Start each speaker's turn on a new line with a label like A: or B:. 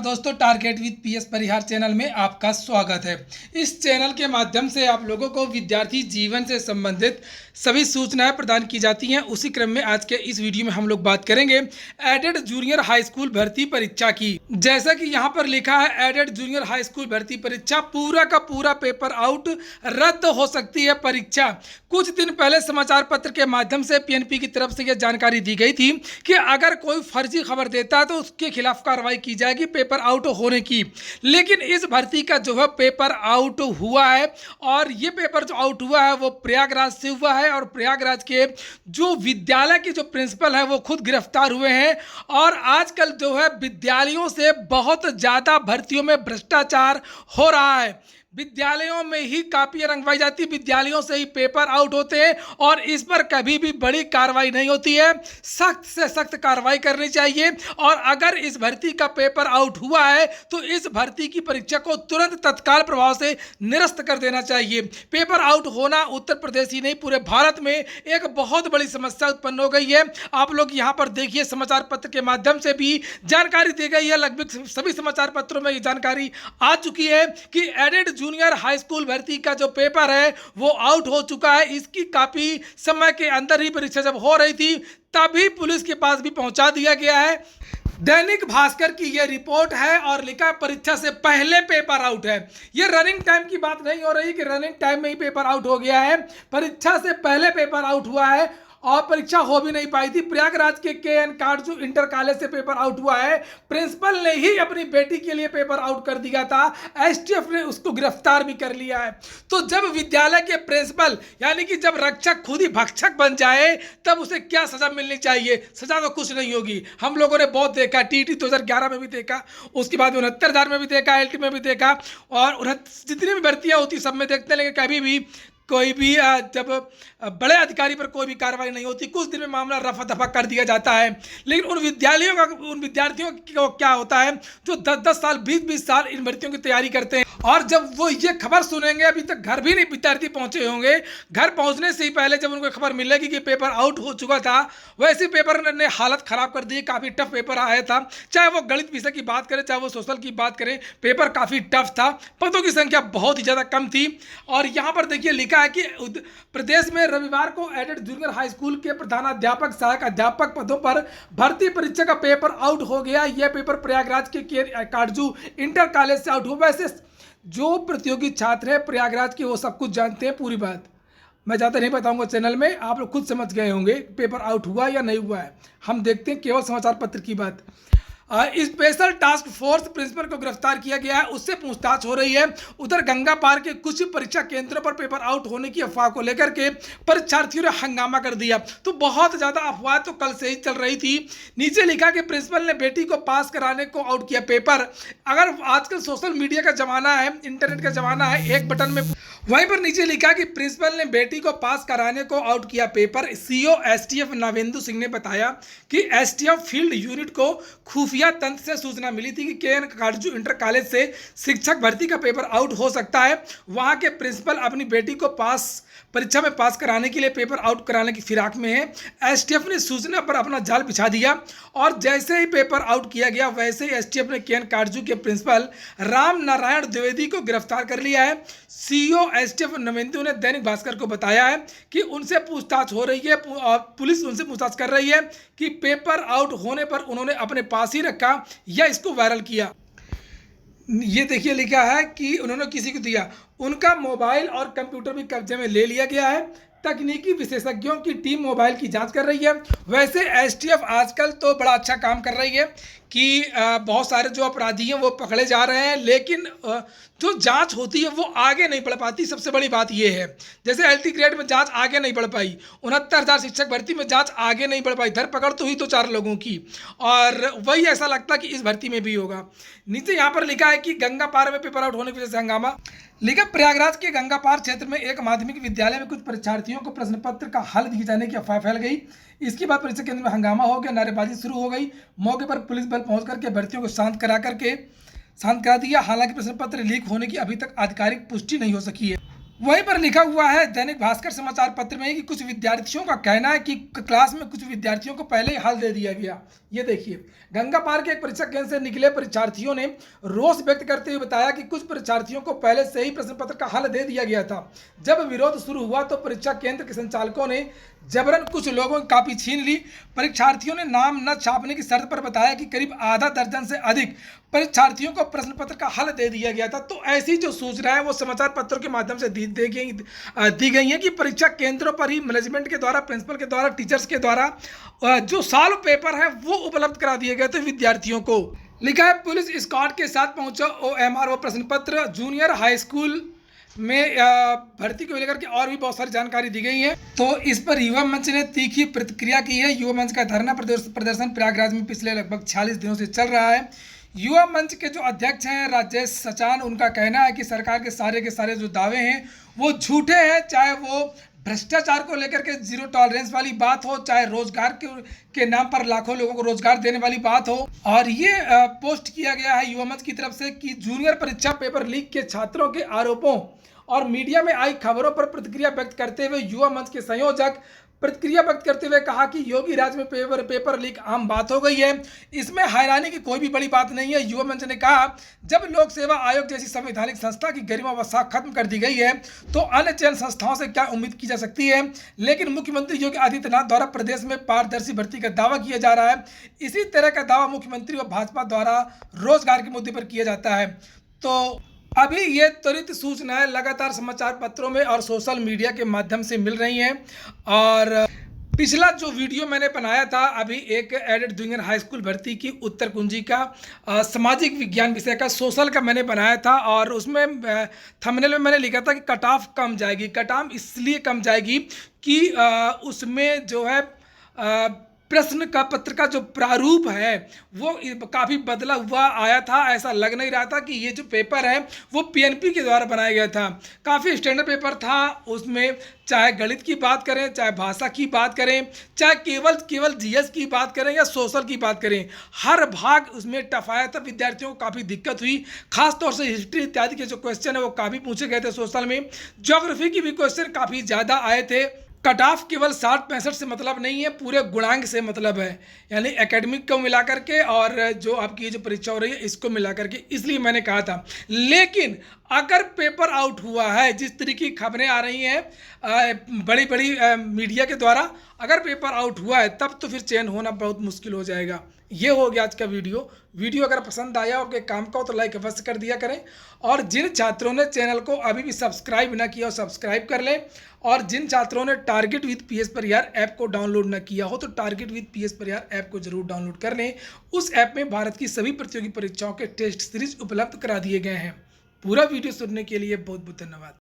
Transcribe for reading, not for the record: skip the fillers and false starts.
A: दोस्तों, target with PS Parihar channel में आपका स्वागत है। इस चैनल के माध्यम से आप लोगों को विद्यार्थी जीवन से संबंधित सभी सूचनाएं प्रदान की जाती हैं। उसी क्रम में आज के इस वीडियो में हम लोग बात करेंगे एडेड जूनियर हाई स्कूल भर्ती परीक्षा की। जैसा कि यहाँ पर लिखा है, एडेड जूनियर हाई स्कूल भर्ती परीक्षा पूरा का पूरा पेपर आउट, रद्द हो सकती है परीक्षा। कुछ दिन पहले समाचार पत्र के माध्यम से पीएनपी की तरफ से यह जानकारी दी गई थी कि अगर कोई फर्जी खबर देता है तो उसके खिलाफ कार्रवाई की जाएगी पेपर आउट होने की। लेकिन इस भर्ती का जो है पेपर आउट हुआ है, और ये पेपर जो आउट हुआ है वो प्रयागराज से हुआ है। और प्रयागराज के जो विद्यालय के जो प्रिंसिपल है वो खुद गिरफ्तार हुए हैं। और आजकल जो है विद्यालयों से बहुत ज़्यादा भर्तियों में भ्रष्टाचार हो रहा है। विद्यालयों में ही कापियां रंगवाई जाती, विद्यालयों से ही पेपर आउट होते हैं और इस पर कभी भी बड़ी कार्रवाई नहीं होती है। सख्त से सख्त कार्रवाई करनी चाहिए। और अगर इस भर्ती का पेपर आउट हुआ है तो इस भर्ती की परीक्षा को तुरंत तत्काल प्रभाव से निरस्त कर देना चाहिए। पेपर आउट होना उत्तर प्रदेश ही नहीं, पूरे भारत में एक बहुत बड़ी समस्या उत्पन्न हो गई है। आप लोग यहाँ पर देखिए, समाचार पत्र के माध्यम से भी जानकारी दी गई है। लगभग सभी समाचार पत्रों में ये जानकारी आ चुकी है कि एडेड जूनियर हाई स्कूल भर्ती का जो पेपर है वो आउट हो चुका है। इसकी काफी समय के अंदर ही परीक्षा जब हो रही थी तभी पुलिस के पास भी पहुंचा दिया गया है। दैनिक भास्कर की यह रिपोर्ट है और लिखा परीक्षा से पहले पेपर आउट है। यह रनिंग टाइम की बात नहीं हो रही कि रनिंग टाइम में ही पेपर आउट हो गया है। परीक्षा से पहले पेपर आउट हुआ है और परीक्षा हो भी नहीं पाई थी। प्रयागराज के केएन काटजू इंटर कॉलेज से पेपर आउट हुआ है। प्रिंसिपल ने ही अपनी बेटी के लिए पेपर आउट कर दिया था। एसटीएफ ने उसको गिरफ्तार भी कर लिया है। तो जब विद्यालय के प्रिंसिपल यानी कि जब रक्षक खुद ही भक्षक बन जाए तब उसे क्या सजा मिलनी चाहिए? सजा तो कुछ नहीं होगी। हम लोगों ने बहुत देखा, टीटी 2011 में भी देखा, उसके बाद 69,000 में भी देखा, एलटी में भी देखा, और जितनी भी भर्तियां होती सब में देखते हैं। लेकिन कभी भी कोई भी जब बड़े अधिकारी पर कोई भी कार्रवाई नहीं होती, कुछ दिन में मामला रफा दफा कर दिया जाता है। लेकिन उन विद्यार्थियों को क्या होता है जो 10-10 साल 20-20 साल इन भर्तियों की तैयारी करते हैं, और जब वो ये खबर सुनेंगे, अभी तक घर भी नहीं विद्यार्थी पहुंचे होंगे, घर पहुंचने से ही पहले जब उनको खबर मिलेगी कि पेपर आउट हो चुका था, वैसे पेपर ने हालत खराब कर दी। काफ़ी टफ पेपर आया था, चाहे वो गणित विषय की बात करें चाहे वो सोशल की बात करें, पेपर काफ़ी टफ था। पदों की संख्या बहुत ही ज़्यादा कम थी। और यहाँ पर देखिए लिखा है कि प्रदेश में रविवार को एडेड जूनियर हाई स्कूल के प्रधानाध्यापक सहायक अध्यापक पदों पर भर्ती परीक्षा का पेपर आउट हो गया। यह पेपर प्रयागराज के काटजू इंटर कॉलेज से आउट हुआ। वैसे जो प्रतियोगी छात्र हैं प्रयागराज के वो सब कुछ जानते हैं, पूरी बात मैं ज़्यादा नहीं बताऊंगा चैनल में, आप लोग खुद समझ गए होंगे पेपर आउट हुआ या नहीं हुआ है। हम देखते हैं केवल समाचार पत्र की बात। स्पेशल टास्क फोर्स प्रिंसिपल को गिरफ्तार किया गया है, उससे पूछताछ हो रही है। उधर गंगा पार के कुछ परीक्षा केंद्रों पर पेपर आउट होने की अफवाह को लेकर के परीक्षार्थियों ने हंगामा कर दिया। तो बहुत ज़्यादा अफवाह तो कल से ही चल रही थी। नीचे लिखा कि प्रिंसिपल ने बेटी को पास कराने को आउट किया पेपर। अगर आजकल सोशल मीडिया का जमाना है, इंटरनेट का जमाना है, एक बटन में, वहीं पर नीचे लिखा कि प्रिंसिपल ने बेटी को पास कराने को आउट किया paper. CO STF Navendu Singh ने बताया कि एसटीएफ फील्ड यूनिट को खुफिया तंत्र से सूचना मिली थी कि केएन काटजू इंटर कॉलेज से शिक्षक भर्ती का पेपर आउट हो सकता है। वहां के प्रिंसिपल अपनी बेटी को परीक्षा में पास कराने के लिए पेपर आउट कराने की फिराक में है। एसटीएफ ने सूचना पर अपना जाल बिछा दिया और जैसे ही पेपर आउट किया गया वैसे ही एसटीएफ ने केएन काटजू के प्रिंसिपल राम नारायण द्विवेदी को गिरफ्तार कर लिया है। सीईओ एसटीएफ नवेंदु ने दैनिक भास्कर को बताया है कि उनसे पूछताछ हो रही है और पुलिस उनसे पूछताछ कर रही है कि पेपर आउट होने पर उन्होंने अपने पास ही रखा या इसको वायरल किया। ये देखिए लिखा है कि उन्होंने किसी को दिया। उनका मोबाइल और कंप्यूटर भी कब्जे में ले लिया गया है। तकनीकी विशेषज्ञों की टीम मोबाइल की जांच कर रही है। वैसे एसटीएफ आजकल तो बड़ा अच्छा काम कर रही है कि बहुत सारे जो अपराधी हैं वो पकड़े जा रहे हैं, लेकिन जो जांच होती है वो आगे नहीं बढ़ पाती। सबसे बड़ी बात ये है, जैसे एलटी ग्रेड में जांच आगे नहीं बढ़ पाई, 69,000 शिक्षक भर्ती में जांच आगे नहीं बढ़ पाई, धरपकड़ तो हुई तो 4 लोगों की, और वही ऐसा लगता कि इस भर्ती में भी होगा। नीचे यहाँ पर लिखा है कि गंगा पार में पेपर आउट होने की वजह से हंगामा। लिखा प्रयागराज के गंगा पार क्षेत्र में एक माध्यमिक विद्यालय में कुछ परीक्षार्थियों को प्रश्न पत्र का हल दिए जाने की अफवाह फैल गई। इसके बाद परीक्षा केंद्र में हंगामा हो गया, नारेबाजी शुरू हो गई। मौके पर पुलिस बल पहुंच करके भर्तियों को शांत करा दिया। हालांकि प्रश्न पत्र लीक होने की अभी तक आधिकारिक पुष्टि नहीं हो सकी है। वहीं पर लिखा हुआ है दैनिक भास्कर समाचार पत्र में कि कुछ विद्यार्थियों का कहना है कि क्लास में कुछ विद्यार्थियों को पहले ही हल दे दिया गया। ये देखिए, गंगा पार के एक परीक्षा केंद्र से निकले परीक्षार्थियों ने रोष व्यक्त करते हुए बताया कि कुछ परीक्षार्थियों को पहले से ही प्रश्न पत्र का हल दे दिया गया था। जब विरोध शुरू हुआ तो परीक्षा केंद्र के संचालकों ने जबरन कुछ लोगों की कॉपी छीन ली। परीक्षार्थियों ने नाम न छापने की शर्त पर बताया कि करीब आधा दर्जन से अधिक परीक्षार्थियों को प्रश्न पत्र का हल दे दिया गया था। तो ऐसी जो सूचना है वो समाचार पत्रों के माध्यम से दी गई है कि परीक्षा केंद्रों पर ही मैनेजमेंट के द्वारा, प्रिंसिपल के द्वारा, टीचर्स के द्वारा जो सॉल्व पेपर है वो उपलब्ध करा दिए गए थे विद्यार्थियों को। लिखा है पुलिस स्क्वाड के साथ पहुंचा OMRO प्रश्न पत्र, जूनियर हाई स्कूल में भर्ती को लेकर के और भी बहुत सारी जानकारी दी गई है। तो इस पर युवा मंच ने तीखी प्रतिक्रिया की है। युवा मंच का धरना प्रदर्शन प्रयागराज में पिछले लगभग 46 दिनों से चल रहा है। युवा मंच के जो अध्यक्ष हैं राजेश सचान, उनका कहना है कि सरकार के सारे जो दावे हैं वो झूठे हैं, चाहे वो भ्रष्टाचार को लेकर के जीरो टॉलरेंस वाली बात हो, चाहे रोजगार के नाम पर लाखों लोगों को रोजगार देने वाली बात हो। और ये पोस्ट किया गया है युवा मंच की तरफ से कि जूनियर परीक्षा पेपर लीक के छात्रों के आरोपों और मीडिया में आई खबरों पर प्रतिक्रिया व्यक्त करते हुए युवा मंच के संयोजक प्रतिक्रिया व्यक्त करते हुए कहा कि योगी राज में पेपर लीक आम बात हो गई है, इसमें हैरानी की कोई भी बड़ी बात नहीं है। युवा मंच ने कहा जब लोक सेवा आयोग जैसी संवैधानिक संस्था की गरिमा व साख खत्म कर दी गई है तो अन्य चयन संस्थाओं से क्या उम्मीद की जा सकती है। लेकिन मुख्यमंत्री योगी आदित्यनाथ द्वारा प्रदेश में पारदर्शी भर्ती का दावा किया जा रहा है। इसी तरह का दावा मुख्यमंत्री व भाजपा द्वारा रोजगार के मुद्दे पर किया जाता है। तो अभी ये त्वरित सूचनाएं लगातार समाचार पत्रों में और सोशल मीडिया के माध्यम से मिल रही हैं। और पिछला जो वीडियो मैंने बनाया था अभी एक एडेड जूनियर हाई स्कूल भर्ती की उत्तर कुंजी का सामाजिक विज्ञान विषय का सोशल का मैंने बनाया था और उसमें थंबनेल में मैंने लिखा था कि कट ऑफ कम जाएगी। कट ऑफ इसलिए कम जाएगी कि उसमें जो है प्रश्न का पत्र का जो प्रारूप है वो काफ़ी बदला हुआ आया था। ऐसा लग नहीं रहा था कि ये जो पेपर है वो PNP के द्वारा बनाया गया था। काफ़ी स्टैंडर्ड पेपर था। उसमें चाहे गणित की बात करें, चाहे भाषा की बात करें, चाहे केवल GS की बात करें या सोशल की बात करें, हर भाग उसमें टफ आया था। विद्यार्थियों को काफ़ी दिक्कत हुई। खासतौर से हिस्ट्री इत्यादि के जो क्वेश्चन है वो काफ़ी पूछे गए थे सोशल में। ज्योग्राफी की भी क्वेश्चन काफ़ी ज़्यादा आए थे। कट ऑफ केवल 60-65 से मतलब नहीं है, पूरे गुणांक से मतलब है, यानी एकेडमिक को मिलाकर के और जो आपकी ये जो परीक्षा हो रही है इसको मिलाकर के, इसलिए मैंने कहा था। लेकिन अगर पेपर आउट हुआ है, जिस तरीके की खबरें आ रही हैं बड़ी बड़ी मीडिया के द्वारा, अगर पेपर आउट हुआ है तब तो फिर चयन होना बहुत मुश्किल हो जाएगा। ये हो गया आज का वीडियो अगर पसंद आया और के काम का हो तो लाइक अवश्य कर दिया करें। और जिन छात्रों ने चैनल को अभी भी सब्सक्राइब ना किया हो सब्सक्राइब कर लें। और जिन छात्रों ने target with PS Parihar app को डाउनलोड ना किया हो तो target with PS Parihar app को जरूर डाउनलोड कर लें। उस ऐप में भारत की सभी प्रतियोगी परीक्षाओं के टेस्ट सीरीज उपलब्ध करा दिए गए हैं। पूरा वीडियो सुनने के लिए बहुत बहुत धन्यवाद।